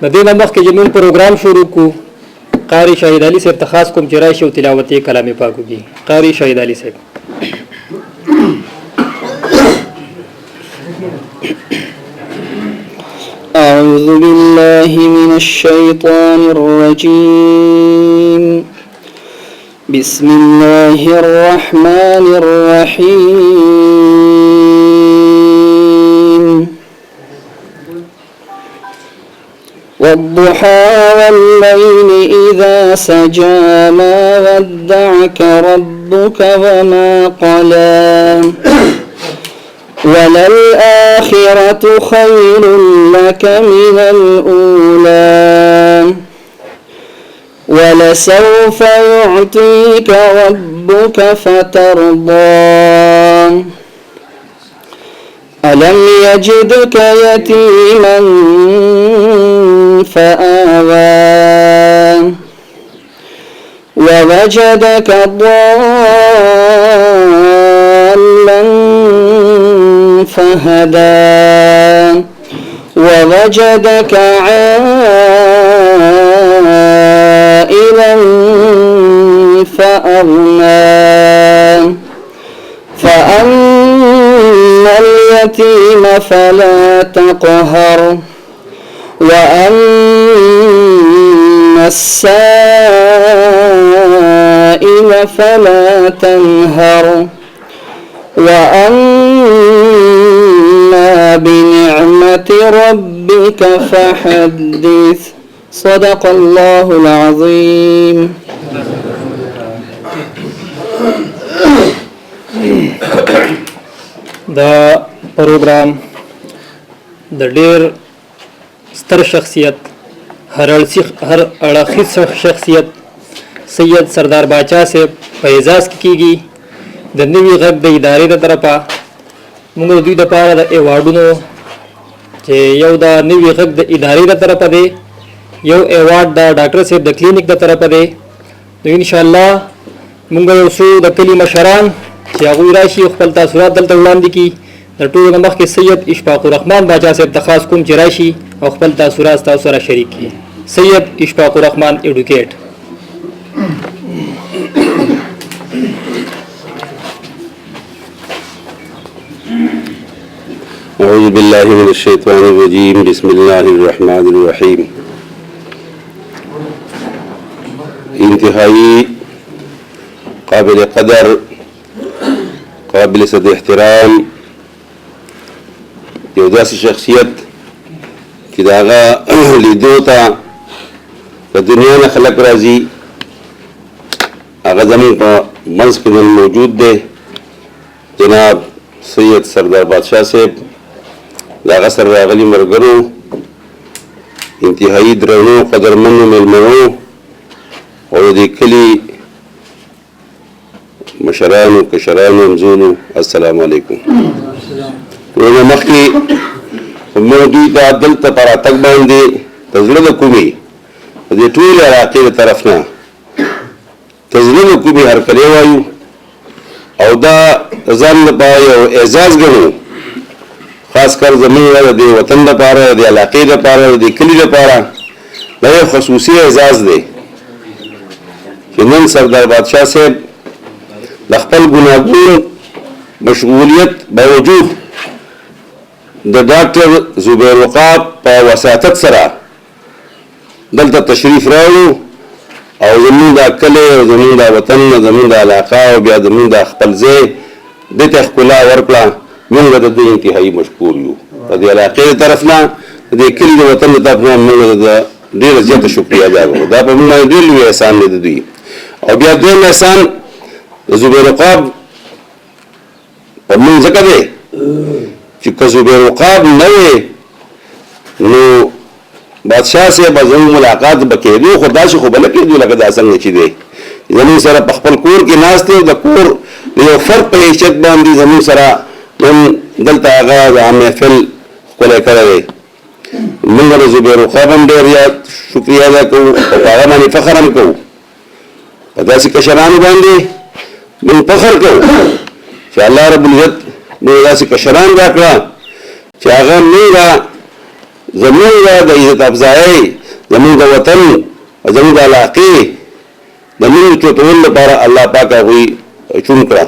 د دې نه مخکې چې موږ پروګرام شروع کړو قاری شهید علي صاحب ته خاص کوم چې راشي او تلاوت یې کلام پاک وکړي. قاری شهید علي صاحب. أعوذ بالله من الشيطان الرجيم. بسم الله الرحمن الرحيم. والضحى والليل إذا سجى ما ودعك ربك وما قلى وللآخرة خير لك من الأولى ولسوف يعطيك ربك فترضى ألم يجدك يتيما فآوى ووجدك ضالا فهدى ووجدك عائلا فأغنى فأما اليتيم فلا تقهر وأما السائل فلا تنهر وأما بنعمة ربك فحدث. صدق الله العظيم. دا پروګرام د ډېر ستر شخصیت هر اړخیز شخصیت سید سردار باچا صاحب په اعزاز کیږي. د نوي غږ د ادارې د طرفه موږ د دوی دپاره د ایوارډونو چې یو د نوي غږ د ادارې د طرفه دی، یو ایوارډ د ډاکټر صاحب د کلینیک د طرفه دی. نو انشاءالله موږ یو څو د کلي مشران چې هغوی راشي او خپل تاثرات دلته وړاندې کړي. د ټولو نه مخکې سید اشفاق الرحمن باچا صاحب ته خاص کوم چې راشي او خپل تاثرات ستاسو سره شریک کړي. سید اشفاق الرحمن ایډوکیټ. أعوذ بالله من الشيطان الرجيم. بسم الله الرحمن الرحيم. انتهائی قابل قدر، قابل صد احترام یو داسې شخصیت چې د هغه لیدو ته د دنیا نه خلک راځي، هغه زموږ په منځ کې نن موجود دی. جناب سید سردار بادشاه صاحب، د هغه سره راغلي ملګرو، انتهایی درنو قدرمنو مېلمنو او د دې کلي مشرانو کشرانو همزونو، السلام علیکم. ورونه مخکې موږ دوی ته دلته په راتګ باندې د زړه د کومې د دې ټولې علاقې د طرف نه د زړه د کومې هرکلی وایو او دا ځان لپاره یو اعزاز ګڼو، خاص کر زموږ د دې وطن لپاره، د علاقې لپاره، د دې کلي لپاره دا یو خصوصي اعزاز دی چې نن سردار بادشاه صاحب د خپل ګناهګون مشغولیت باوجود د ډاکټر زبیر وقاب په وساطت سره دلته تشریف راوړو او زموږ دا کلی او زموږ دا وطن زموږ دا علاقه او بیا زموږ دا خپل ځای دې ته ښکلا ورکړه. موږ د دې انتهایی مشکور یو. د دې علاقې طرف نه د دې کلي د وطن د طرف نه موږ د ډېره زیاته شکریه ادا کوو. دا په موږ باندې ډېر لوی احسان دی د دوی. او بیا دویم احسان د زبیر وقاب په موږ ځکه دی چې که زبیر وقاب نه وی نو بادشاه صاحب زموږ ملاقات به کېدو، خو داسې خو به نه کېدو لکه دا څنګه چې دی. زموږ سره په خپل کور کې ناست دی، د کور د یو فرد په حیثیت باندې زموږ سره نن دلته هغه د محفل ښکلی کړی دی. موږ د زبیر وقاب هم ډېر شکریه ادا کوو او په هغه باندې فخر هم کوو. په داسې کشرانو باندې موږ فخر کوو چې الله رب العزت موږ داسې کشران راکړه چې هغه موږ زمونږ د عزت افزایۍ زمونږ د وطن زمونږ د علاقې د نوم چوتول لپاره الله پاک هغوی چون کړه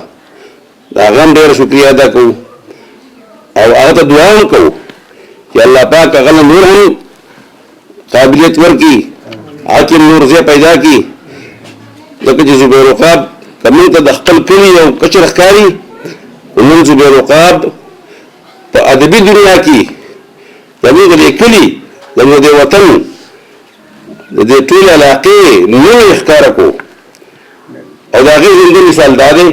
د هغه هم ډېره شکریه ادا کوو او هغه ته دعا هم کوو چې الله پاک هغه له نور هم قابلیت ورکړي حاکم نور ځای پیدا کړي ځکه چې زبیر عقاب که موږ ته د خپل کلي یو کشر ښکاري موږ زبیر عقاب په ادبي دنیا کې زموږ د دې کلي زموږ د وطن د دې ټولې علاقې نوم یې ښکاره کړو او د هغې زنده مثال دا دی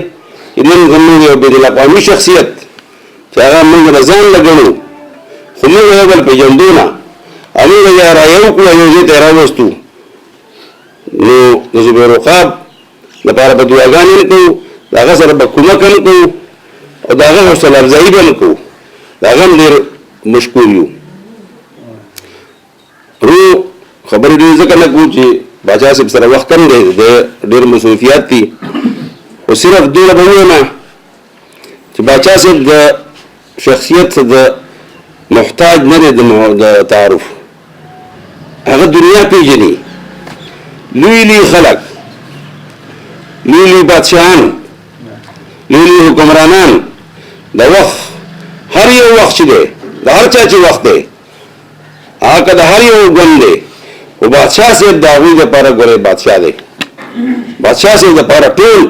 چې نن زموږ یو بین الاقوامي شخصیت چې هغه موږ له ځان نه ګڼو خو موږ یو بل پېژندو نه هموږ یا رایو کړو یو ځای ته یې راوستو نو د زبیر عقاب لپاره به دعاګانې هم کوو د هغه سره به کومک هم کوو او د هغه حوصله افزایي به هم کوو د هغه هم ډېر مشکور یو خبرې ډېرې ځکه نه کوو چې باچا صاحب سره وخت کم دی د ډېر مصروفیات دي خو صرف دومره به ووایم چې باچا صاحب د شخصیت د محتاج نه دی د تعارف هغه دنیا پېژني لوی لوی خلک لوی لوی بادشاهان لوی لوی حکمرانان د وخت هر یو وخت چې دی د هر چا چې وخت دی هغه د هر یو ګوند دی خو بادشاه صاحب د هغوی دپاره ګورئ بادشاه دی بادشاه صاحب دپاره ټول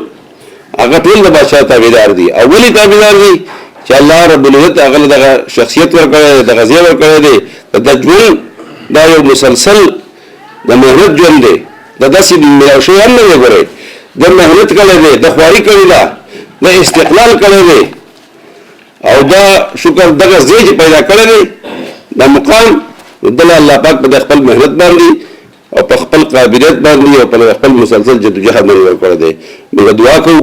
هغه ټول د بادشاه تابعدار دي او ولې تابعدار دي چې الله رب العزت هغه له دغه شخصیت ورکړی دی دغه ځای ورکړی دی د ژوند دا یو مسلسل د محنت ژوند دی د داسې یو شی هم نه دی ګورئ د محنت کړی دی د خواري کړې ده د استقلال کړی دی او دا شکر دغه ځای چې پیدا کړی دی دا مقام دل الله پاک په خپل محنت باندې او په خپل قابلیت باندې او په خپل مسلسل جدوجہد باندې ورکړی دی موږ دعا کوو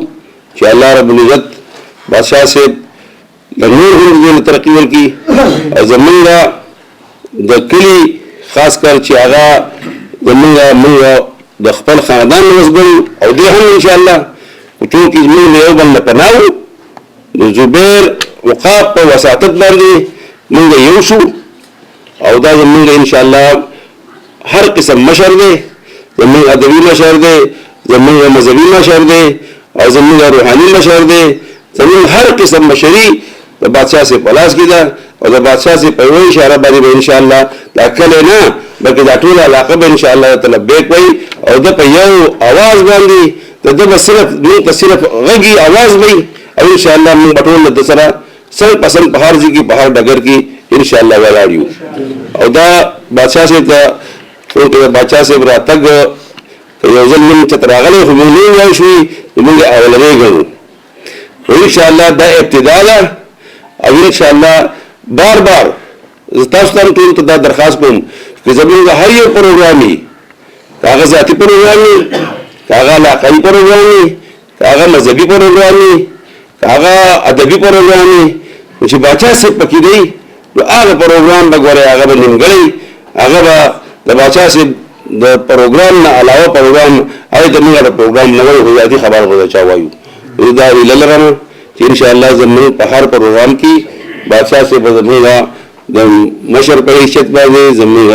چې الله رب العزت بادشاه صاحب له نور هم دې ترقي ورکړي او زمونږ د کلي خاص کر چې هغه زمونږ د خپل خاندان وزګړو او دې هم انشاءالله چونکې موږ یو بل نه پناه وو د زبیر عقاب په وساطت باندې موږ یو شو او دا زمونږ انشاءالله هر قسم مشر دی زمونږ ادبي مشر دی زمونږ مذهبي مشر دی او زمونږ روحاني مشر دی زمونږ هر قسم مشري د بادشاه صاحب په لاس کې ده او د بادشاه صاحب په یوه اشاره باندې به انشاءالله دا کلی نه بلکې دا ټوله علاقه به انشاءالله ته لبیک وایي او د په یو اواز باندې د ده به صرف موږ ته صرف غږي اواز وایي او انشاءالله موږ به ټول د سره سل پسند په هر ځای کې په هر ډګر کې انشاءالله ولاړ یو او دا بادشاه صاحب ته چونکې د بادشاه صاحب راتګ که یو ځل موږ چېرته راغلی خو موږ نه ویل شوي موږ اولنی ګڼو انشاءالله دا ابتدا ده او انشاءالله بار بار تاسو ته ټول ته دا درخواست کوم چې زموږ هر یو پروګرام وي که هغه ذاتي پروګرام وي که هغه علاقایي پروګرام وي که هغه مذهبي پروګرام وي که هغه ادبي پروګرام وي چې باچا صاحب پکې دی نو هغه پروګرام به ګورئ هغه به نیمګړی هغه به د باچا صاحب د پروګرام نه علاوه پروګرام هغه د موږ د پروګرام نه وایي خو ذاتي خبر خو چا وایو دا هیله لرم چې انشاءالله زموږ په هر پروګرام کې بادشاه صاحب زموږ د مشر په حیثیت باندې زموږ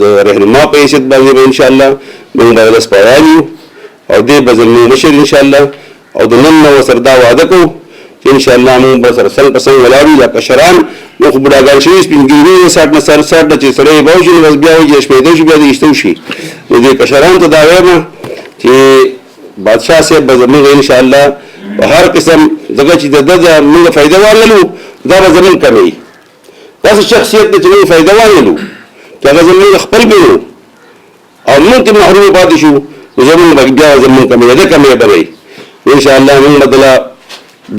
د رهنما په حیثیت باندې به انشاءالله موږ به ولسپایان یو او دی به زموږ مشر انشاءالله او د نن نه ورسره دا وعده کوو چې انشاءالله موږ به سره څنګ په څنګ ولاړ یو دا کشران نو خو بوډاګان شوي سپین ږیري ساټ نه سر ساټ نه چې سړی به وشي نو بس بیا وایي چې شپېده شي بیا د ایستو شي نو دې کشرانو ته دا وایم چې بادشاه صاحب به زموږ انشاءالله په هر قسم ځکه چې د ده موږ فایده واخلو دا به زموږ کموي داسې شخصیت دی چې موږ فایده واخلو چې هغه زموږ خپل بینو او موږ ترې محروم پاتې شو نو زموږ به بیا زموږ کموي ده کموي به وي انشاءالله موږ به دله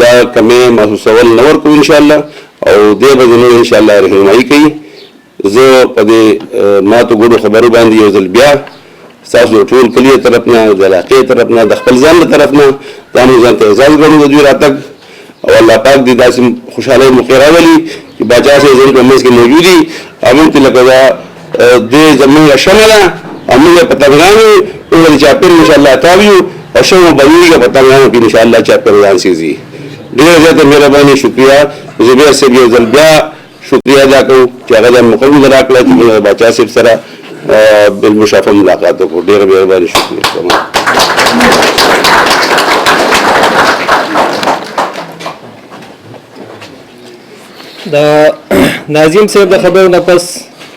دا کمې محسوسول نه ورکړو انشاءالله او دی به زموږ انشاءالله رهنمایي کوي زه په دې ماتو ګډو خبرو باندې یو ځل بیا ستاسو ټول کلي طرف نه د علاقې طرف نه د خپل ځان له طرف نه دا موږ ځان ته اعزاز ګڼو د دوی راتګ او الله پاک دې داسې خوشحالۍ موقع راولي چې باچا صاحب زموږ په منځ کې موجود دي او موږ ته لکه دا دې زموږ شمه ده او موږ یې پتنګان یو موږ د چاپېر انشاءالله تاو یو او شمه به ویږي پتنګانو کې انشاءالله چاپېر ځان سیزي ډېره زیاته مهرباني شکریه زبیر صاحب یو ځل بیا شکریہ ادا کوو چې هغه موقع مو راکړه چې موږ باچا صاحب سره بالمشافه ملاقات وکړو. ډېره مهرباني، شکریہ. د ناظم صاحب د خبرو نه پس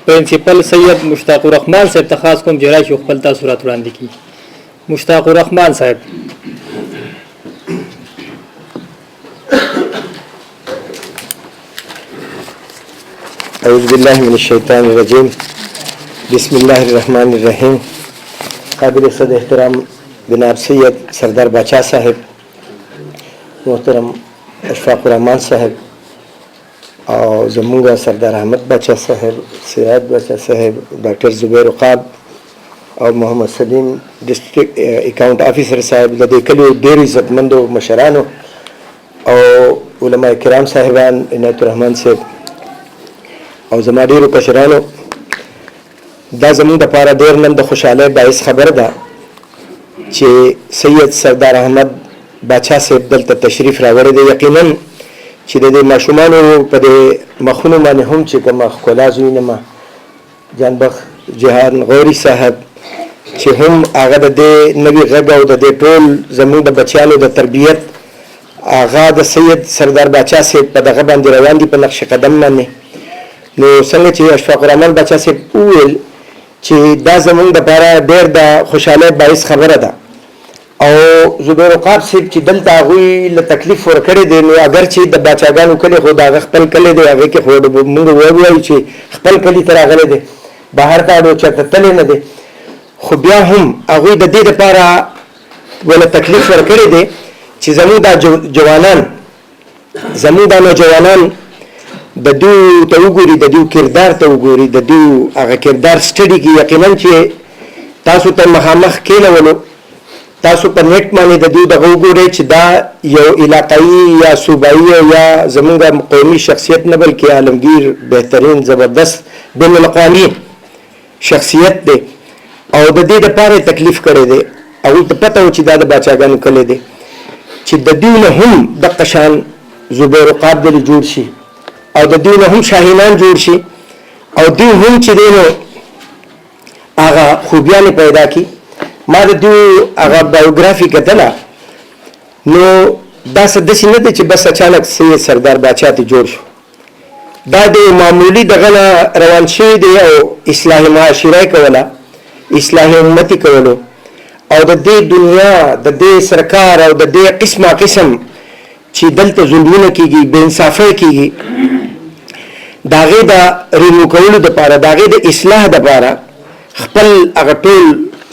پرنسپل سید مشتاق الرحمن صاحب ته خاص کوم جرای شو خپل تاثرات وړاندې کړي. مشتاق الرحمن صاحب. اعوذ باللہ من الشیطان الرجیم. بسم اللہ الرحمن الرحیم. قابل صد احترام جناب سید سردار باچا صاحب، محترم اشفاق الرحمان صاحب اور زمونگا سردار احمد باچا صاحب، سیاد باچا صاحب، ڈاکٹر زبیر عقاب اور محمد سلیم ڈسٹرکٹ اکاؤنٹ آفیسر صاحب، لدے کلیو ډیر عزتمندو مشرانو او علماء کرام صاحبان، عنایت الرحمن صاحب او زما ډیرو کشرانو، دا زموږ دپاره ډیر نن د خوشحالۍ باعث خبره ده چې سید سردار احمد باچا صاحب دلته تشریف راوړی دی. یقینا چې د دې ماشومانو په دې مخونو باندې هم چې کومه ښکلا زوینمه جانبخ جهان غوري صاحب چې هم هغه د دې نوي غږ او د دې ټول زموږ د بچیانو د تربیت هغه د سید سردار باچا صاحب په دغه باندې روان دي، په نقش قدم باندې. نو څنګه چې اشفاق الرحمن باچا صاحب وویل چې دا زموږ دپاره ډېر د خوشحالۍ باعث خبره ده. او زبیر عقاب صاحب چې دلته هغوی له تکلیف ورکړی دی، نو اگر چې د باچاګانو کلی خو د هغه خپل کلی دی، هغې کې خو موږ ووایو چې خپل کلي ته راغلی دی، بهر ته اړو چېرته تللی نه دی، خو بیا هم هغوی د دې دپاره ونه تکلیف ورکړی دی چې زموږ دا جوانان، زموږ دا نوجوانان د دوی ته وګوري، د دوی کردار ته وګوري، د دوی هغه کردار سټډي کړي. یقینا چې تاسو ته مخامخ کېنولو، تاسو په نیټ باندې د دوی دغه وګورئ چې دا یو علاقایي یا صوبایي یا زموږ قومي شخصیت نه بلکې عالمگیر بهترین زبردست بین الاقوامي شخصیت دی او د دې دپاره تکلیف کړی دی. هغوی ته پته و چې دا د باچاګانو کلی دی، چې د دوی نه هم دقه شان زبیر عقاب دلې جوړ شي او د دوی نه هم شاهینان جوړ شي او دوی هم چې دی نو هغه خوبیانې پیدا کړي. ما د دوی هغه بایوګرافي کتله، نو دا څه داسې نه دی چې بس اچانک سید سردار باچا ته جوړ شو. دا د معمولي دغه نه روان شوی دی او اصلاح معاشره کوله، اصلاح امتي کولو او د دې دنیا د دې سرکار او د دې قسمه قسم چې دلته ظلمونه کېږي، بې انصافۍ کېږي، د هغې د ریمو کولو دپاره، د هغې د اصلاح دپاره خپل هغه ټول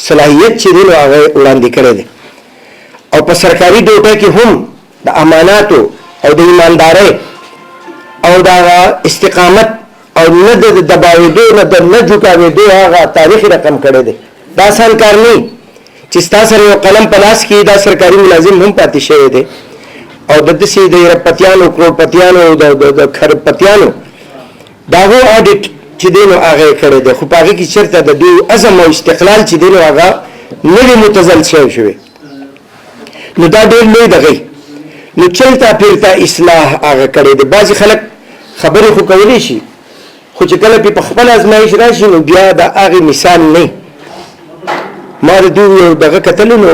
صلاحیت چې دی نو هغه وړاندې کړی دی. او په سرکاري ډوټه کې هم د اماناتو او د ایماندارۍ او د استقامت او نه د دباوېدو نه د نه جوکاوېدو هغه تاریخي رقم کړی دی. دا آسان کار نه چې ستا سره یو قلم په لاس کې دا سرکاري ملازم هم پاتې شوی دی او د داسې د ربپتیانو، کروړپتیانو او د خربپتیانو د هغو اډیټ چې دی نو هغه یې کړی دی، خو په هغې کې چېرته د دوی عزم او استقلال چې دی نو هغه نه دی متزل شوی. نو دا ډېر لوی دغی نو چلته پیرته اصلاح هغه کړی دی. بعضې خلک خبرې خو کولی شي، خو چې کله پې په خپل ازمایش راشي نو بیا د هغې مثال نه. ما د دوی یو دغه کتلو نو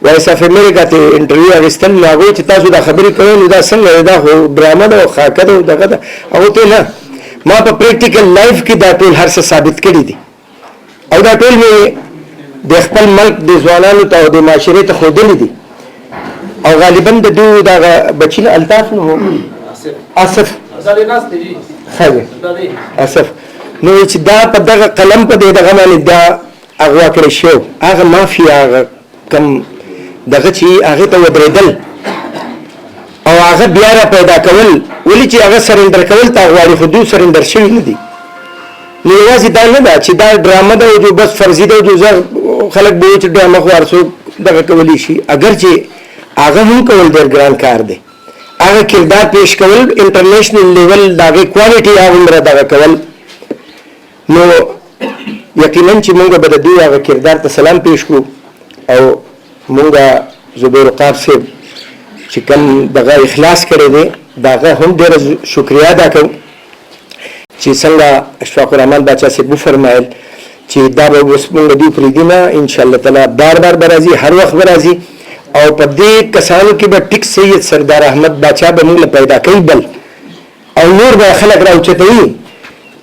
وایس اف امریکا ته انټرویو اخیستل، نو هغوی چې تاسو دا خبرې کوئ نو دا څنګه دی، دا خو ډرامه ده او خاکه ده او دغه ده. هغو ته نه، ما په پریکټیکل لایف کې دا ټول هر څه ثابت کړي دي او دا ټول مې د خپل ملک د ځوانانو ته او د معاشرې ته ښودلي دي. او غالبا د دوی دغه بچي نه الطاف نه و آصف آصف نو چې دا په دغه قلم په دغه باندې دا اغوا کړی شو، هغه مافیا هغه کم دغه چې هغې ته ودرېدل او هغه بیا را پیدا کول، ولې چې هغه سرندر کول ته غواړي خو دوی سرندر شوي نه دي. نو یوازې دا نه ده چې دا ډرامه ده او جو بس فرضي ده او جو خلک به وایي چې ډرامه خو هر څوک دغه کولی شي، اگر چې هغه هم کول ډېر ګران کار دی. هغه کردار پیش کول انټرنیشنل لیول د هغې کوالټي هغومره دغه کول، نو یقینا چې مونږ به د دوی هغه کردار ته سلام پیش کړو او مونږ زبیر عقاب صاحب چې کوم دغه اخلاص کړی دی د هغه هم ډېره شکریه ادا کوو. چې څنګه اشفاق الرحمن بچا سے بو فرمایل چې دا به اوس موږ دی پرې دینا ان شاء الله تعالی بار بار برازي هر وخت برازي او په دې کسانو کې به ټیک سید سردار احمد بچا به موږ پیدا کوي بل او نور به خلک راوچتوي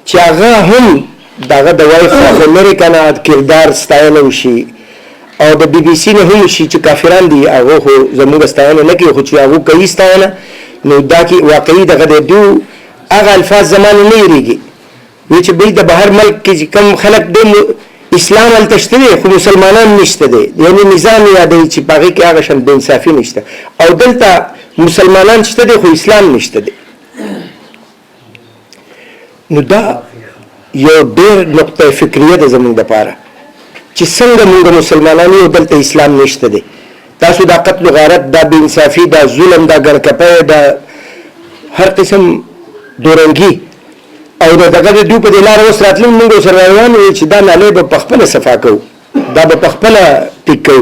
چې هغه هم داغه دوای خو لري کنه کردار ستایل وشي او د بي بي سي نه هم شي چې کافران دي هغه خو زموږ ستایل نه کوي خو چې هغه کوي ستایل نو دا کې واقعي دغه دیو هغه الفاظ زمانه نه یریږي چې به د بهر ملک کې کم خلک د اسلام ال تشتري خو مسلمانان نشته دي یعنی نظام یادوي چې باغی کې هغه شان د انصافي نشته او دلته مسلمانان شته دي خو اسلام نشته دي نو دا یو ډېر نقطه فکریه ده زموږ لپاره چې څنګه موږ مسلمانان یو دلته اسلام نشته دي تاسو دا قتل غارت دا بے انصافي دا ظلم دا ګرکپه دا هر قسم دورنګي او دغه د دوی په لار اوس راتلل موږ سره روان یو چې دا ناله به پخپله صفا کو دا به پخپله ټیکو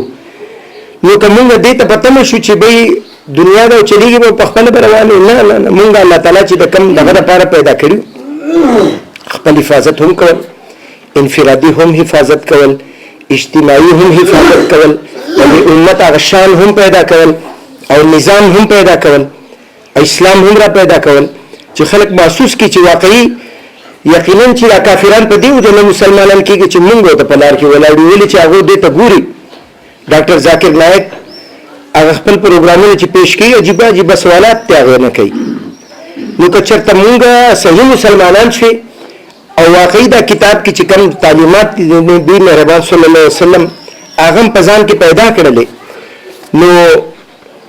نو کومه دې ته پته مشو چې به دنیا دا چلیږي په پخپله روان نه نه موږ الله تعالی چې د کم دغه لپاره پیدا کړی خپل حفاظت هم کول انفرادي هم حفاظت کول اجتماعي هم حفاظت کول او امت غشان هم پیدا کول او نظام هم پیدا کول اسلام هم را پیدا کول چې خلک محسوس کی چې واقعي یقینا چې کافران په دیو د مسلمانان کې چې موږ ته په لار کې ولاړو ویل چې هغه دې ته ګوري ډاکټر ذاکر نائک هغه خپل پروګرامونه چې پیش کړي عجیب عجیب سوالات ته هغه نه کوي نو که چرته موږ صحیح مسلمانان شي او واقعي دا کتاب کې چې کوم تعلیمات دي نبی رسول صلی الله علیه وسلم هغه په ځان کې پیدا کړل نو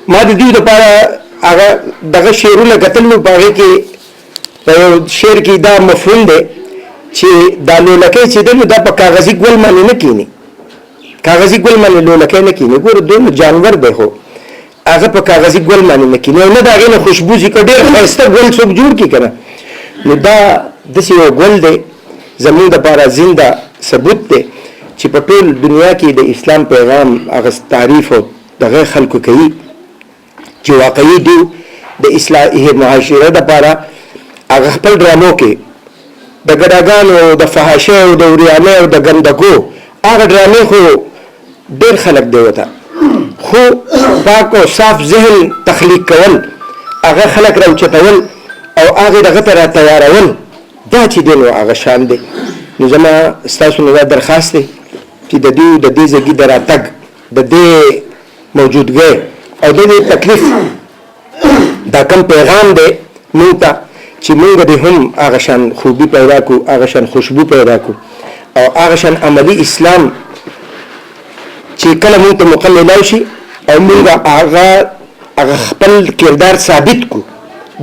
ما د دې لپاره هغه دغه شعرونه کتل نو پاره کې یو شعر کې دا مفهوم دی چې دا لولکه چې دنه دا په کاغذي ګل باندې نه کینی کاغذي ګل باندې لولکه نه کینی ګور دوی جانور دی خو هغه په کاغذي ګل باندې نه کینی نه دا غنه خوشبو ذکر ډیر خسته ګل څوک جوړ کی کنه نو دا د یو ګل دی زموږ د لپاره زنده ثبوت دی چې په ټول دنیا کې د اسلام پیغام هغه تعریف او دغه خلکو کوي چې واقعي دی د اصلاح معاشره د لپاره هغه خپل ډرامو کې د ګډاګانو د فحاشه او د وریانه او د ګندګو هغه ډرامې خو ډېر خلک دی وته خو پاک او صاف ذهن تخلیق کول هغه خلک راوچتول او هغه دغه تر تیارول دا چې دین او هغه شان دی نو زما تاسو نه درخواست دی چې د دې ځګي دراتګ د دې موجودګي او د دې تکلیف دا کوم پیغام دی موږ ته چې موږ د هم هغه شان خوبي پیدا کو هغه شان خوشبو پیدا کو او هغه شان عملی اسلام چې کله موږ ته مقلل شي او موږ هغه خپل کردار ثابت کو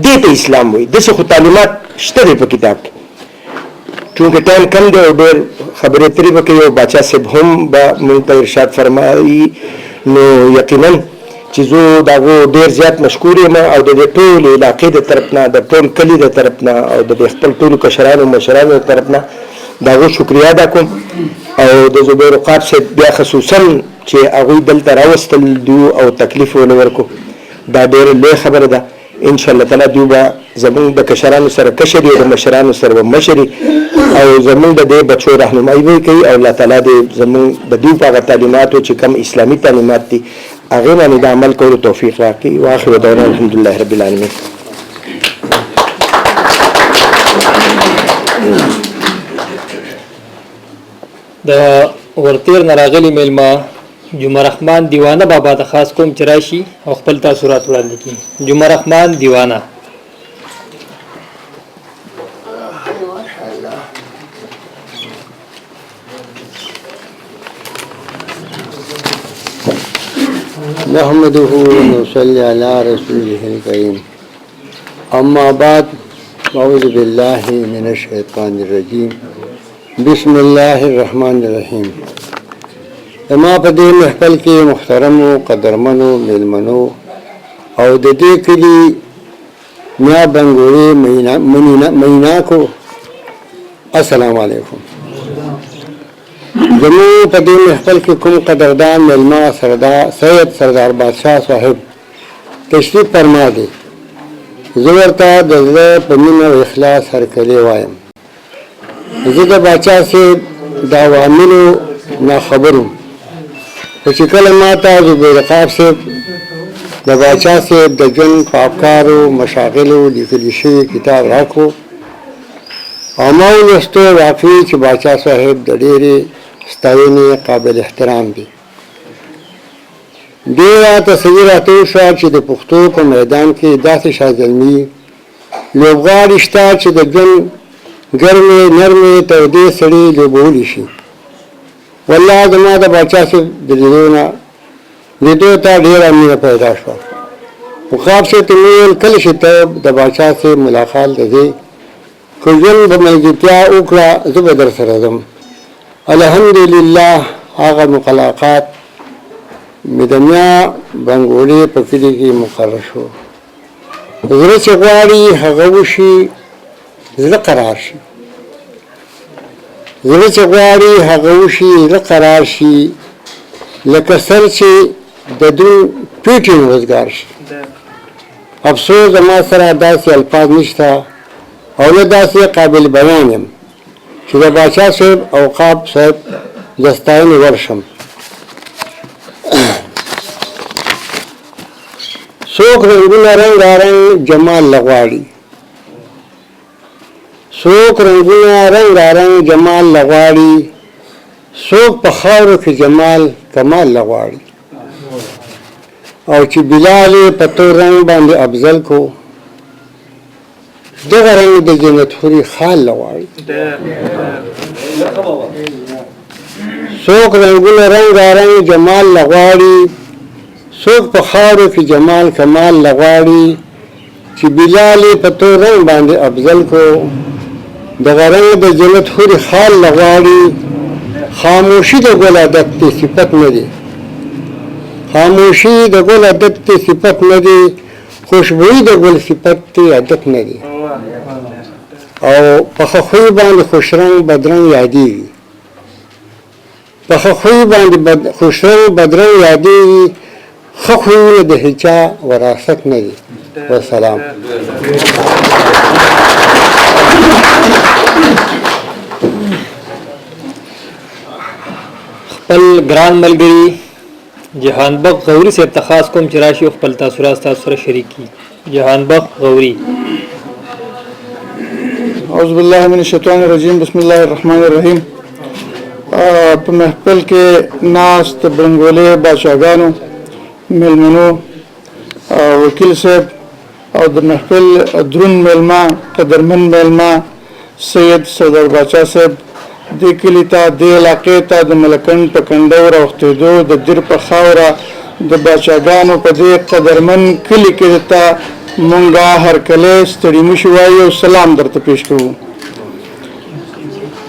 دې ته اسلام وایي د څه تعلیمات شته په کتاب کې چونکه ټایم کم دی او ډېر خبرې ترې وکړي او باچا صاحب هم به موږ ته ارشاد فرمایي نو یقینا چې زه داغه ډیر زیات مشکور یم او د ټول علاقې د طرف نه د ټول کلی د طرف نه او د خپل ټول کشرانو مشرانو د طرف نه داغه شکریا ادا کوم او د زبیر وقاص صاحب بیا خصوصا چې هغه دلته راوستل دی او تکلیف ولورکو دا ډیر لوی خبره ده ان شاء الله تعالی دوبا زمون د کشرانو سره کشري او د مشرانو سره مشري او زمون د بچو راهنمایي وکړي او الله تعالی دې زمون د دې په تعلیماتو چې کوم اسلامي تعلیمات دي هغه باندې د عمل کولو توفیق راکړي واخر دعوانا الحمدلله رب العالمین د ورتیر نراغلی میلما جمعه رحمان دیوانه بابا ته خاص کوم چرایشي او خپل تاثرات وړاندې کړي جمعه رحمان دیوانه نحمده ونصلي على رسوله الكريم اما بعد اعوذ بالله من الشیطان الرجیم بسم الله الرحمن الرحیم اما په دې محفل کې محترم او قدرمنو ملمنو او د دې کلی میا بنګوري مینا کو السلام علیکم زمو په دې محفل کې کوم قدردان ملما سید سردار بادشاہ صاحب تشریف فرما دي زه ورته د زړه په مینه او اخلاص هرکلی وایم زه د باچا صاحب د عواملو نه خبرم خو چې کله ما ته زبیرقاب صاحب د باچا صاحب د ژوند په افکارو مشاغلو لیکل شوي کتاب راکړو او ما ولوستو واقعي چې باچا صاحب د ډېرې ستاینې قابل احترام دي ډېر راته سوي راته وشوه چې د پښتو په میدان کې داسې شازلمي لوبغاړي شته چې د ژوند ګرمې نرمې تودې سړې لوبولی شي والله زما د باچا صاحب د لیدو ته ډېره مینه پیدا شوه عقاب صاحب ته مې وویل کله چې ته د باچا صاحب ملاقات ته ځې که ژوند به ملګرتیا وکړه زه به در سره ځم الحمدلله هغه ملاقات مې د میا بنګوړې په کلي کې مقرر شو زړه چې غواړي هغه وشي زړه قرار شي زړه چې غواړي هغه وشي زړه قرار شي لکه سر چې د دوی پیټې وزګار شي افسوس زما سره داسې الفاظ نشته او نه داسې قابل بیان یم چې د باچا صاحب او عقاب صاحب د ستاینې وړ شم څوک رنګونه رنګارنګ جمال لغواړي څوک رنګونه رنګارنګ جمال لغواړي څوک په خاورو کې جمال کمال لغواړي او چې بلال په تور رنګ باندې افضل کو دغه رنګ د جنت حوري خال لغواړي څوک رنګونه رنګارنګ جمال لغواړي څوک په خاورو کې جمال کمال لغواړي چې بلال په تور رنګ باندې افضل کو دغه رنګ د جنت حوري خال لغواړي خاموشي د ګل عادت ته صفت نه دي خاموشي د ګل عادت ته صفت نه دي خوشبوئی د ګل صفت ته عادت نه دي او په خوې باندې خوشرنګ بدرنګ یادېږي په خوې باندې خوشرنګ بدرنګ یادېږي خو خوونه د هیچا وراثت نه دي والسلام خپل ګران ملګری جهان بخ غوري سے اتخاذ کوم چې راشي خپل تاثرات تاسو سره شریک کی جهان بخ غوري اعوذ بالله من الشیطان الرجیم بسم الله الرحمن الرحیم په محفل کې ناس ته بنګولې بادشاہانو ملمنو وکیل صاحب او د محفل درون ملما قدرمن ملما سید سردار باچا صاحب د کلی ته د علاقې ته د ملکن په کنډور اوختېدو د دیر په خاوره د باچاګانو په دې قدرمن کلی کې ته مونږه هر کله ستړي مشو وایو سلام درته پیښ کوو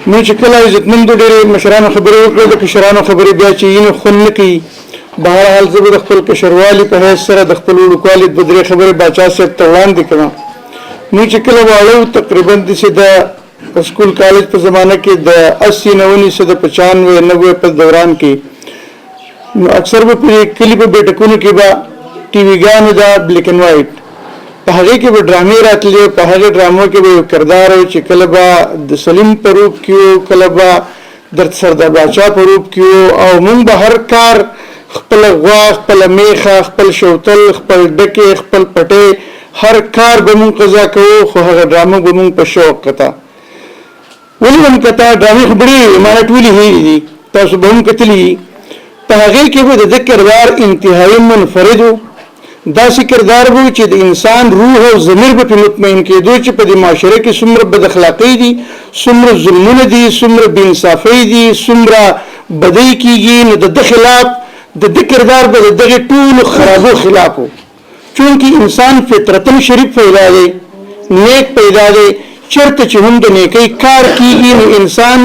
نو چې کله عزتمند ډېر مشرانو خبرې وکړو د کشرانو خبرې بیا چې یې خون نه کوي بهرحال زه به د خپل کشروالي په حیث سره د خپل وړوکوالي دوه درې خبرې باچا صاحب ته وړاندې کړم نو چې کله واړو تقریبا داسې د سکول کالج په زمانه کې د 80 1995 90 په دوران کې نو اکثر به په کلی په بیٹکونو کې به ټي وي ګانو دا بلیک اینڈ وایټ په هغه کې به ډرامې راتلې په هغه ډرامو کې به کردار او چې کله به د سلیم په روپ کې کله به د سردار باچا په روپ کې او موږ به هر کار خپل غوا خپل میخه خپل شوتل خپل ډکه خپل پټه هر کار به موږ قضا کوو خو هغه ډرامو به موږ په شوق کته ولې هم کته ډرامې خبرې ما ټولې هېرې دي تاسو به هم کتلې په هغه کې به د کردار انتهایی منفرد داسې کردار وو چې د انسان روح او ضمیر په مطمئن کېدو چې په دې معاشره کې څومره بد اخلاقۍ دي څومره ظلمونه دي څومره بې انصافۍ دي څومره بدۍ کېږي نو د خلاف د کردار به د دغه ټولو خرابو خلاف وو چونکه انسان فطرتاً شریف پیدا دی نیک پیدا دی چرته چې هم د نیکی کار کېږي نو انسان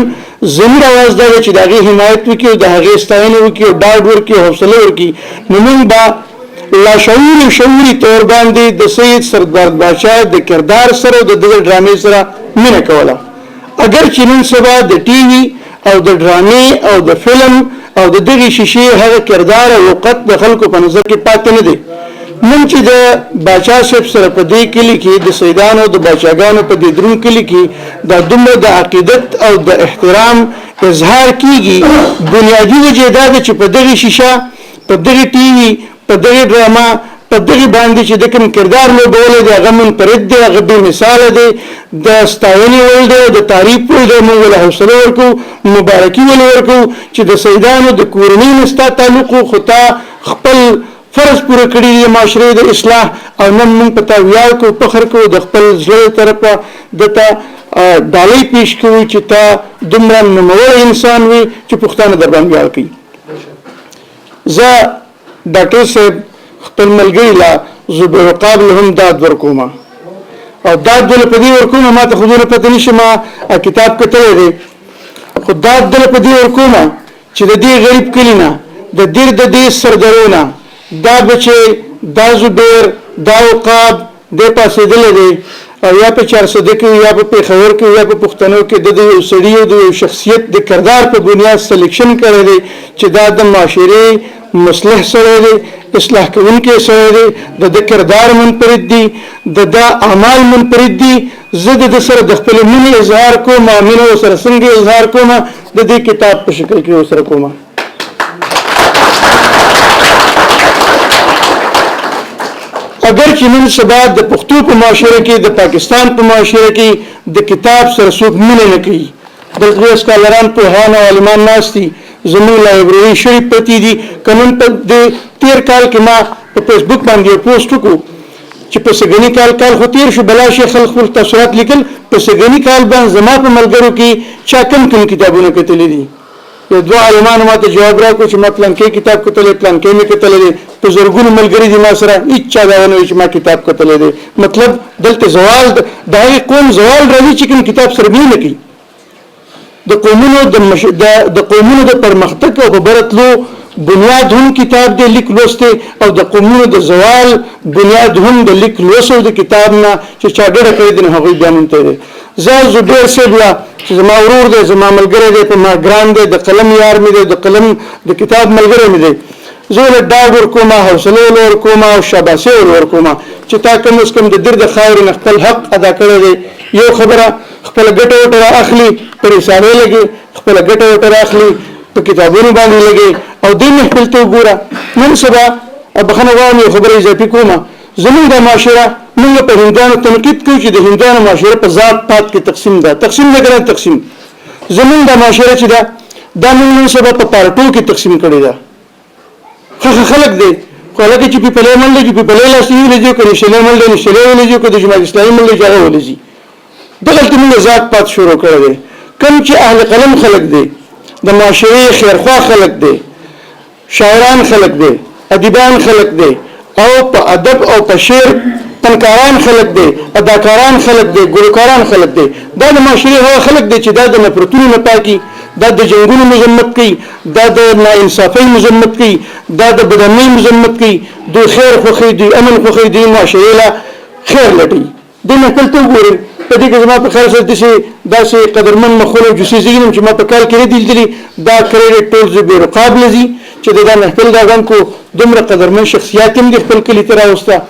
ضمیر اواز دا چې د هغې حمایت وکړي او د هغې ستاینه وکړي او ډاډ ورکړي حوصله ورکړي نو موږ به لاشعوري طور باندې د سید سردار باچا د کردار سره او د دغه ډرامې سره مینه کوله اگر چې نن سبا د ټي وي او د ډرامې او د فلم او د دغه شیشې هغه کردار او وقت د خلکو په نظر کې پاتې نه دی نن چې د باچا صاحب سره په دې کلي کې د سیدانو د باچاګانو په دې درون کلي کې د دومره د عقیدت او د احترام اظهار کیږي، بنیادی وجه دا ده چې په دغه شیشه، په دغه ټي وي، په دغه ډراما، په دغه باندې چې د کوم کردار لوبولی دی هغه منفرد دی، هغه بې مثاله دی، د ستاینې وړ دی، د تعریف وړ دی. موږ له حوصله ورکوو، مبارکي ولې ورکوو چې د سیدانو د کورنۍ نه ستا تعلق و، خو تا خپل فرض پوره کړي دی معاشرې د اصلاح، او نن موږ په تا ویاړ کوو، فخر کوو، د خپل زړه طرفه دته ډالۍ پیش کوو چې تا دومره نوموړی انسان وي چې پښتانه در باندې ویاړ کوي. زه ډاکټر صاحب خپل ملګري لا زبیر قابل هم داد ورکوم، او داد دل په دې ورکوم، ما ته خودونه پته نشي، ما کتاب کتلی دی، خو داد دل په دې ورکوم چې د دې غریب کلی نه، د دې سردرونه، دا بچي، دا زبیر، دا عقاب دې پاسېدلی دی، او یا په 400 کې، یا په پېښور کې، یا په پښتنو کې د یو سړي او د یو شخصیت د کردار په بنیاد سلیکشن کړی دی چې دا د معاشرې مصلح سره دی، اصلاح کوونکی سره دی، د کردار منفرد دی، د اعمال منفرد دی. زه د سره د خپل مینې اظهار کوم، مینه ورسره څنګه اظهار کوم، د دې کتاب په شکل کې ورسره کوم. اگر چې نن سبا د پښتو په معاشره کې، د پاکستان په معاشره کې د کتاب سره څوک مینه نه کوي، دلته سکالران پوهان او عالمان ناست دي، زموږ لایبرري شریف پرتې دي. کنن په تیر کال کې ما په فیسبوک باندې پوسټ وکړو چې په سګنی کال خو تیر شو، بلا شیخ خپل تاثرات لیکل، په سګنی کال باندې زما په ملګرو کې چا کوم کتابونه کتلې دي. یو دوه عالمانو ماته جواب راکړو چې ما پلان کې کتاب کتلې، پلان کې مې کتلې دي، په زرګونو ملګري دي ما سره، هیڅ چا دا ونه وایي چې ما کتاب کتلې دی. مطلب دلته زوال د هغې قوم زوال راځي چې کوم کتاب سره مینه نه کوي. د قومونو د پرمختګ او په برتلو بنیاد هم کتاب دی لیک لوسته، او د قومونو د زوال بنیاد هم د لیک لوسو د کتاب نه چې چا ډېره کړی دی هغوی بیا مونته دی. زه زبیر صاحب لا چې زما ورور دی، زما ملګری دی، په ما ګران دی، د قلم یار مې دی، د قلم د کتاب ملګری مې دی. زه له ډاډ ورکوم، حوصله ورکوم، او شاباسي ورکوم چې تا کم از کم د د خاورې نه خپل حق ادا کړی دی. یو خبره خپل ګټه وټه اخلي، په رسالې لګي، خپل ګټه وټه اخلي، په کتابونو باندې لګي، او دې محفل ته وګوره. نن سبا بخښنه غواړم یو خبره اضافي کوم، زموږ د معاشره موږ په هندوانو تنقید کوو چې د هندوانو معاشره په ذات پات کې تقسیم ده، تقسیم نه کړه تقسیم. زموږ د معاشره چې ده دا موږ نن سبا په پارټو کې تقسیم کړی ده. خلک دی خو هلکه چې پیپلی منډی چې پیپلی لاسي ولځي، که نشلې منډی نشلې ولځي، که د جماعت اسلامي منډی چې هغه ولځي. دغلته موږ ذات پات شروع کړی دی. کوم چې اهل قلم خلک دی، د معاشرې خیرخوا خلک دی، شاعران خلک دی، ادیبان خلک دی، او په ادب او په شعر فنکاران خلک دی، اداکاران خلک دی، ګلوکاران خلک دی. دا د معاشرې هغه خلک دی چې دا د نفرتونو نه پاکي، دا د جنګونو مذمت کوي، دا د ناانصافۍ مذمت کوي، دا د بدنۍ مذمت کوي، دوی خیر خوښوي، دوی امن خوښوي، دوی معاشرې له خیر لټوي. دې محفل ته وګورئ، په دې کې زما په خیال سره داسې قدرمن مخول او جوسې زیږي چې ما په کال کې نه دي لیدلي. دا کریډټ ټول زبیر قابل دي چې دا محفل دا غن کو دومره قدرمن شخصیات هم د خپل کلي ته راوسته،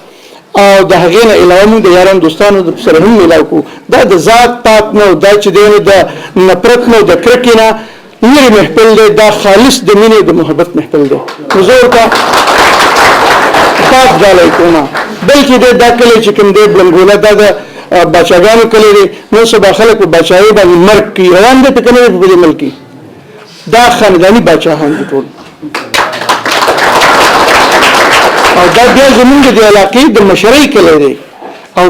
او د هغې نه علاوه موږ د یارانو دوستانو سره هم میلاو کوو. دا د ذات پات نه، دا چې دی د نفرت نه، د کرکې نه لرې محفل دی، دا خالص د مینې د محبت محفل دی. نو زه ورته پاک ډالۍ کوم. بلکې دا کلی چې کوم دی بلنګوله، دا د باچاګانو کلی دی. نن سبا خلک په باچایۍ باندې مرګ کوي، روان دی په که نه دی په دې ملک کې. دا خانداني باچاهان دي ټول، او دا بیا زمونږ د علاقې د مشرۍ کلی دی، او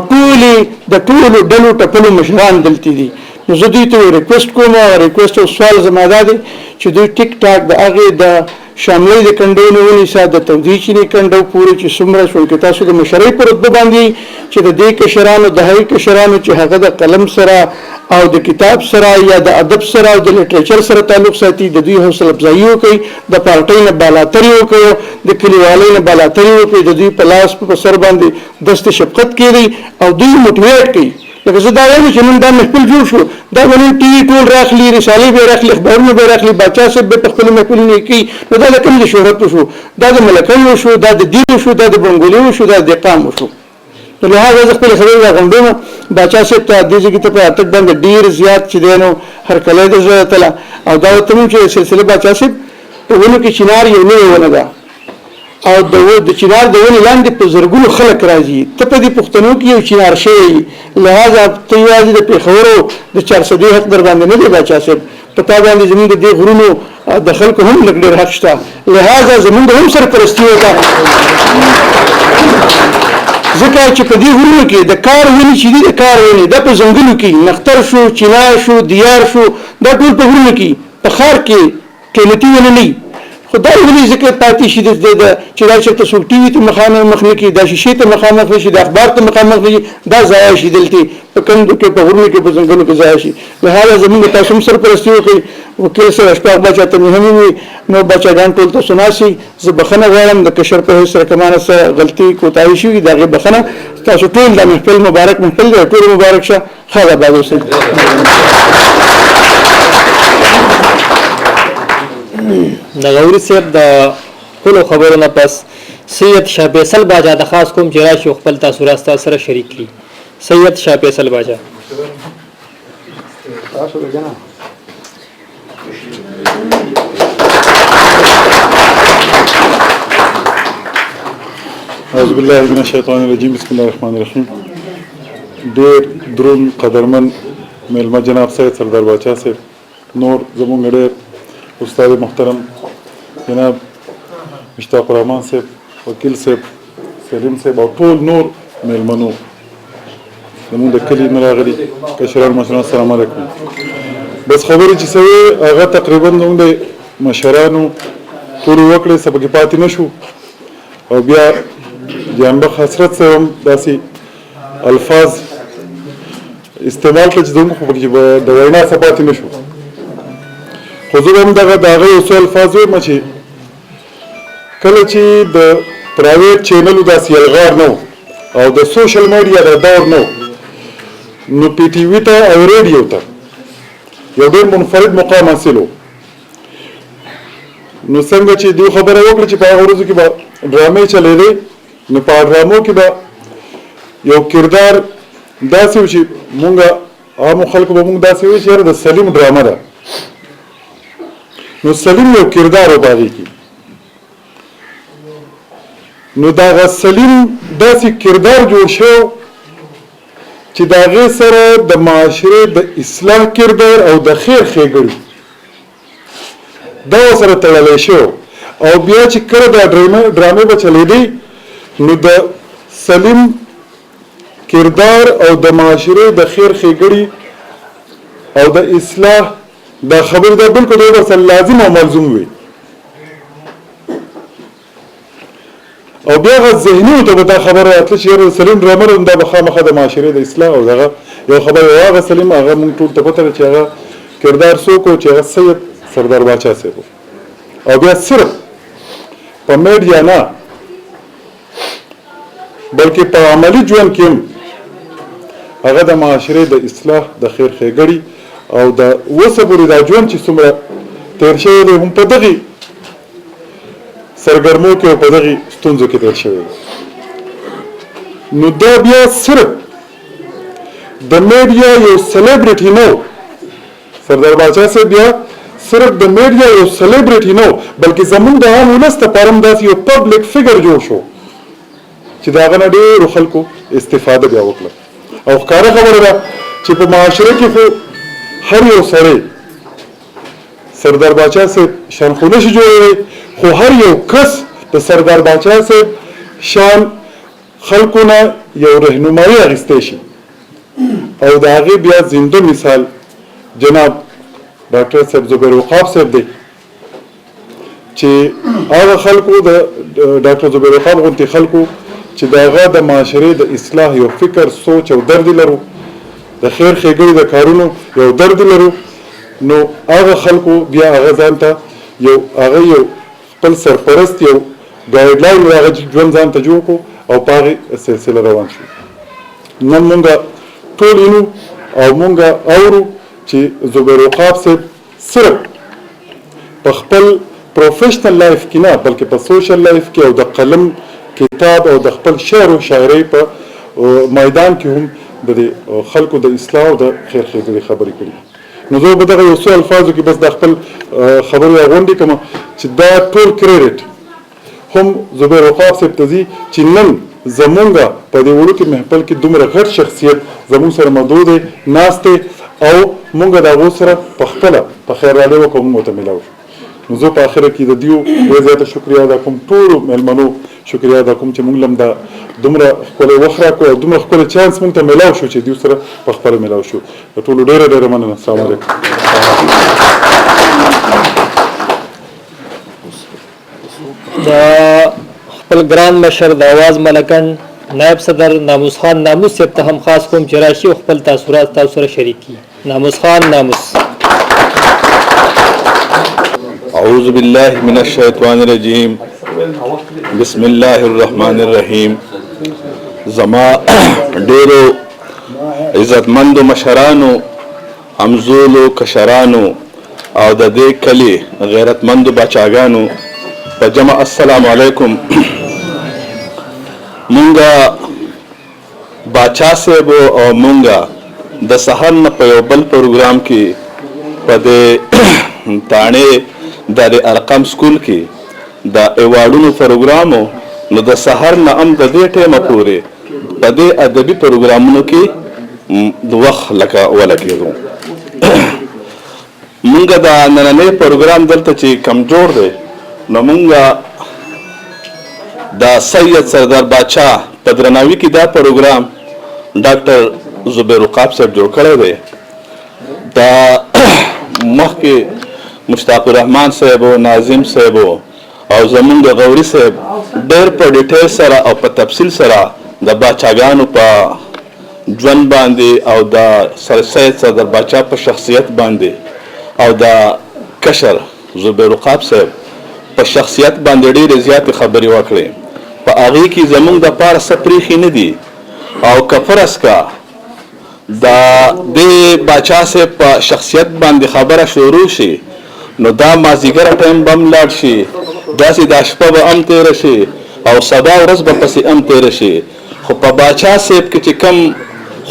د ټولو ډلو ټپلو مشران دلته دي. نو زه دوی ته ریکویسټ کوم، او ریکویسټ او سوال زما دا دی چې دوی ټیک ټاک د هغې د شاملۍ د کنډو نه ونیسه، د تودې چینې کنډو پورې چې څومره شول کې تاسو د مشرۍ په رتبه باندې چې د دې کشرانو، د هغې کشرانو چې هغه د قلم سره او د کتاب سره یا د ادب سره او د لیټریچر سره تعلق ساتي، د دوی حوصله افزایي وکړي، د پارټۍ نه بالاتري وکړي، د کلیوالۍ نه بالاتري وکړي، د دوی په لاس په سر باندې دست شفقت کړي، او دوی موټیویټ کړي لکه زه دا وایم چې نن دا محفل جوړ شو دا به نن ټي وي ټول راخلي رسالې به راخلي اخبارونه به راخلي باچا صاحب به په خپل محفلونه کوي نو دا د کوم د شهرت وشو دا د ملکیو وشو دا د دین وشو دا د بنګولي وشو دا د قام وشو نو لهغه زه خپل خبرې راغونډوم باچا صاحب ته دې ځکه ته په اتک باندې ډیر زیات چې دی نو هر کله د زړه تله او دا ته مو چې سلسله باچا صاحب په ونو کې چنار یو نه ونه ده او د چنار د ونې لاندې په زرګونو خلک راځي ته په دې پښتنو کې یو چنار شي لهذا ته یوازې د پیښورو د 400 حق در باندې نه دی باچا صاحب په تا باندې زموږ د دې غرونو د خلکو هم لږ ډېر حق شته لهذا زموږ هم سرپرستي وکړه ځکه چې په دې غرونو کې د کار ونې چې دي د کار ونې د په ځنګلو کې نختر شو چنار شو دیار شو دا ټول په غرونو کې په ښار کې قیمتي ونه نه خدای ولې ذکر پاتې شي د چې دا چې تاسو ټي وي ته مخ نه کې دا شیشې ته مخامخ شي د اخبار ته مخامخ شي دا ضایع شي دلته په کندو کې په غرونو کې په ځنګلو کې ضایع شي لهدا زموږ تاسو هم سرپرستی وکړي وکیل سره شپږ بچا ته مهم وي نو بچاګان ټول تاسو ناسي زه بخنه غواړم د کشر په هیڅ رقمانه سره غلطي کوتاهي شي دا غي بخنه تاسو ټول د محفل مبارک محفل دی ټول مبارک شه خیر باد اوسئ د غوري صاحب د ټولو خبرو نه پس سید شاه فیصل باچا د خاص کوم چې راشي خپل تاثرات سره شریک کړي سید شاه فیصل باچا اعوذ بالله من الشیطان الرجیم بسم الله الرحمن الرحیم ډېر درون قدرمن میلمه جناب سید سردار باچا صاحب نور زموږ ډېر استاد محترم جناب مشتاق الرحمن صاحب وکیل صاحب سلیم صاحب او ټول نور میلمنو زموږ د کلي نه راغلي کشران مشران السلام علیکم بس خبرې چې سوې هغه تقریبا زموږ د مشرانو ټول وکړې څه پکې پاتې نه شو او بیا جانبه حسرت سره هم داسې الفاظ استعمال کړه چې زموږ خو پکې د وینا څه پاتې نه شو خو زه هم دغه د هغه یو څو الفاظ وایم چې کله چې د پرایویټ چینلو داسې الغار نه او د سوشل میډیا د دور نه نو پی ټي وي ته او ریډیو ته یو ډېر منفرد مقام حاصل و نو څنګه چې دوی خبره وکړه چې په هغه ورځو کې به ډرامې چلېدې نو په ډرامو کې به یو کردار داسې و چې مونږ عامو خلکو به مونږ داسې وایي چې یاره د سلیم ډرامه ده نو سلیم یو کردار و په هغې کې نو د هغه سلیم داسې کردار جوړ شو چې د هغې سره د معاشرې د اصلاح کردار او د خیر ښېګړي دا ورسره تړلی شو او بیا چې کله دا ډرامې به چلېدې نو د سلیم کردار او د معاشرې د خیر ښېګړي او د اصلاح دا خبر دا بلکل دا ورسره لازم او ملزوم وي او بیا هغه ذهنونو ته به دا خبره راتله چې یاره سلیم ډرامه ده دا به خامخا د معاشرې د اصلاح او دغه یو خبره و هغه سلیم هغه مونږ ټول ته پته ده چې هغه کردار څوک و چې هغه سید سردار باچا صاحب او بیا صرف په میډیا نه بلکې په عملي ژوند کې هم هغه د معاشرې د اصلاح د خیر ښېګړي او د اوسه پورې دا ژوند چې څومره تېر شوی دی هم په دغې سرګرمو کې او په دغې ستونزو کې تېر شوی دی نو دا بیا صرف د میډیا یو سلیبریټي نه سردار باچا صاحب بیا صرف د میډیا یو سلیبریټي نه بلکې زموږ د عام ولس دپاره هم داسې یو پبلک فګر جوړ شو چې د هغه نه ډېرو خلکو استفاده بیا وکړه او ښکاره خبره ده چې په معاشره کې خو هر یو سړی سردار باچا صاحب شان خو نشي جوړولی خو هر یو کس د سردار باچا صاحب شان خلکو نه یو رهنمایي اخیستی شي او د هغې بیا زنده مثال جناب ډاکټر صاحب زبیر وقاف صاحب دی چې هغه خلکو د ډاکټر زبیر وقاف غوندې خلکو چې د هغه د معاشرې د اصلاح یو فکر سوچ او درد لرو د خیر ښېګړې د کارونو یو درد لرو نو هغه خلکو بیا هغه ځان ته یو هغه یو خپل سرپرست یو ګایډلاین هغه ژوند ځان ته جوړ کړو او په هغې سلسله روان شو نن مونږ ټول اینو او مونږ اورو چې زبیر وقاف صاحب صرف په خپل پروفیشنل لایف کې نه بلکې په سوشل لایف کې او د قلم کتاب او د خپل شعر او شاعرۍ په میدان کې هم د خلکو د اصلاح او د خیر ښېګڼې خبرې کړي. نو زه به دغه یو څو الفاظو کې بس د خپل خبرې راغونډې کړم چې دا ټول کریډټ هم زبیر وقاف صاحب ته ځي چې نن زمونږ په دې وړوکي محفل کې دومره غټ شخصیت زموږ سره موجود دی ناست دی او مونږ د هغو سره په خپله په خیرالۍ وکړو مونږ ورته میلاو شو. نو زه په آخره کې د دیو ډېر زیاته شکریا ادا کوم ټولو میلمنو شکریا ادا کوم چې مونږ لم دا دومره ښکلی وخت راکړو او دومره ښکلی چانس مونږ ته میلاو شو چې دیو سره په خپله میلاو شو. د ټولو ډېره ډېره مننه. السلام علیکم. د خپل ګران مشر د آواز ملکن نائب صدر ناموس خان ناموس صاحب ته هم خاص کوم چې راشي او خپل تاثرات تاسو سره شریک کړي. ناموس خان ناموس. اعوذ باللہ من الشیطان الرجیم بسم اللہ الرحمن الرحیم. زما ډیرو عزتمندو مشرانو همزولو کشرانو او د دې کلی غیرتمندو بچاګانو په جمع السلام علیکم. مونږه باچا صاحب او مونږه د سحر نه په یو بل پروګرام کې په دې تانې د ارقام سکول کې د ایوارډونو پروګرامو نو د سحر نه هم د دې ټیمه پورې په دې ادبي پروګرامونو کې د وخت لکه ولګېدو. مونږه د نننۍ پروګرام دلته چې کمزور دی نو مونږه د سید سردار باچا په درناوي کې دا پروګرام ډاکټر زبیر وقاف صاحب جوړ کړی دی. دا مخکې مشتاق الرحمن صاحب او ناظم صاحب او زمونږ غوري صاحب ډېر په ډیټیل سره او په تفصیل سره د باچاګانو په ژوند باندې او د سید سردار باچا په شخصیت باندې او د کشر زبیر وقاف صاحب په شخصیت باندې ډېرې زیاتې خبرې وکړې. په هغې کې زمونږ د پاره څه پرېښې نه دي او که فرض که د دې باچا صاحب په شخصیت باندې خبره شروع شي نو دا مازدیګره ټایم به هم لاړ شي داسې دا شپه به هم تېره شي او سبا ورځ به پسې هم تېره شي. خو په باچا صاحب کې چې کوم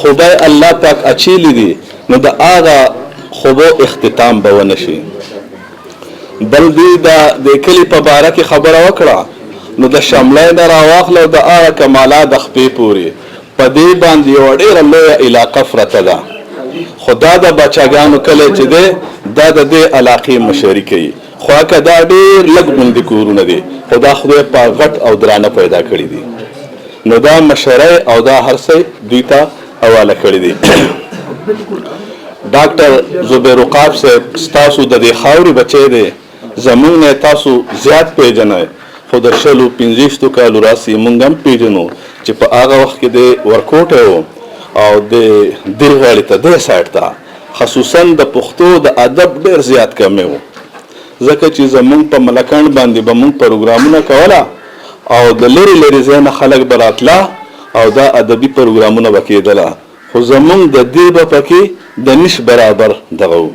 خدای الله پاک اچیلی دي نو د هغه خوبو اختتام به ونه شي. بل دوی د کلي په باره کې خبره وکړه نو د شملۍ نه راواخله او د هغه کمالات د خپې پورې په دې باندې یوه ډېره لویه علاقه پرته ده. خو دا د بچاګانو کلی چې دی دا د دې علاقې مشري کوي. خو که دا ډېر لږ غوندې کورونه دي خو دا خدای په غټ او درانه پیدا کړي دي نو دا مشرۍ او دا هر څه دوی ته حواله کړي دي. ډاکټر زبیر وقاف صاحب ستاسو د دې خاورې بچی دی زمونږ نه تاسو زیات پیژنئ خو د 15 کالو راسې مونږ هم پیژنو چې په هغه وخت کې د ورکوټی و او د دل غاړې ته دې سایډ ته خصوصا د پښتو د ادب ډېر زیات کمی و ځکه چې زمونږ په ملکند باندې به مونږ پروګرامونه کوله او د لرې لرې ځای نه خلک به راتله او دا ادبي پروګرامونه به کېدله خو زمونږ د دې به پکې د نش برابر دغه و.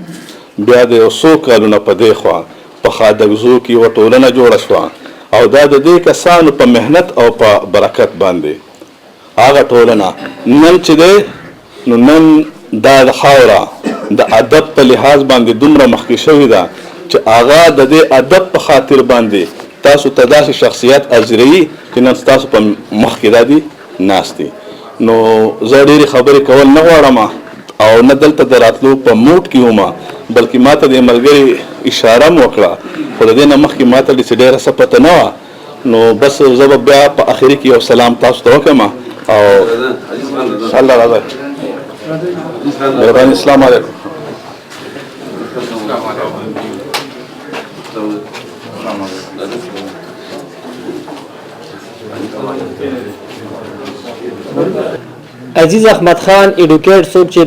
بیا د یو څو کالونه په دې خوا په خادګزو کې یوه ټولنه جوړه شوه او دا د دې کسانو په محنت او په برکت باندې هغه ټولنه نن چې دی نو نن دا د خاوره د ادب په لحاظ باندې دومره مخکې شوې ده چې هغه د دې ادب په خاطر باندې تاسو ته داسې شخصیت اجروي چې نن ستاسو په مخ کې دا دي ناست دي. نو زه ډېرې خبرې کول نه غواړم او نه دلته د راتلو په موډ کې وم بلکې ما ته د ملګري اشاره م وکړه خو د دې نه مخکې ما ته داسې ډېره څه پته نه وه نو بس زه به بیا په اخري کې یو سلام تاسو ته وکړم او الله راځئ مهرباني. السلام علیکم. عزیز احمد خان ایډوکیټ څوک چې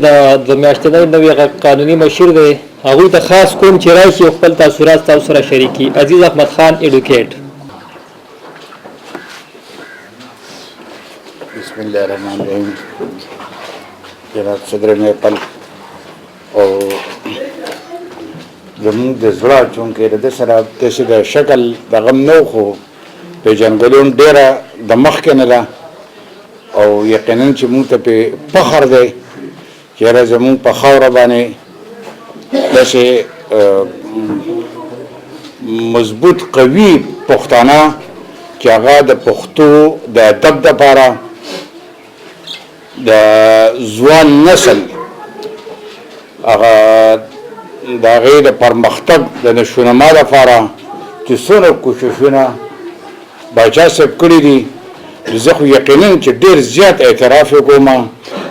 د میاشتنۍ نوې قانوني مشر دی هغوی ته خاص کوم چې راشي او خپل تاثرات تاسو سره شریکي. عزیز احمد خان ایډوکیټ. بسم الله الرحمن الرحیم. جناب صدر نیپال او زمونږ د زړه چونکې د ده سره داسې د شکل د غم نه و خو پېژندګلوي هم ډېره د مخکې نه ده او یقینا چې مونږ ته پې فخر دی چې یاره زمونږ په خاوره باندې داسې مضبوط قوي پښتانه چې هغه د پښتو د ادب دپاره د ځوان نسل هغه د هغې د پرمختګ د نشونما لپاره چې څونه کوششونه باچا صاحب کړي دي زه خو یقینا چې ډېر زیات اعتراف یې کوم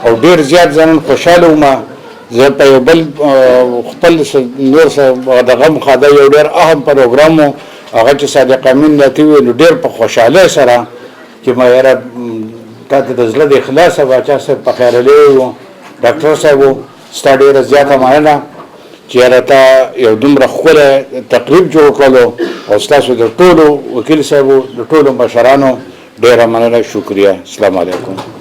او ډېر زیات ځان خوشحاله وم زه په یو بل خپل نور سره د غم خاده یو ډېر اهم پروګرام و هغه چې صادق امین راته وویل نو ډېر په خوشحالۍ سره چې ما یاره تا ته د زړه د اخلاصه باچا صاحب په خیر علی و ډاکټر صاحب و ستا ډېره زیاته مننه چې یاره تا یو دومره ښکلی تقریب جوړ کړلو او ستاسو د ټولو وکیل صاحبو د ټولو مشرانو ډېره مننه شکریه السلام علیکم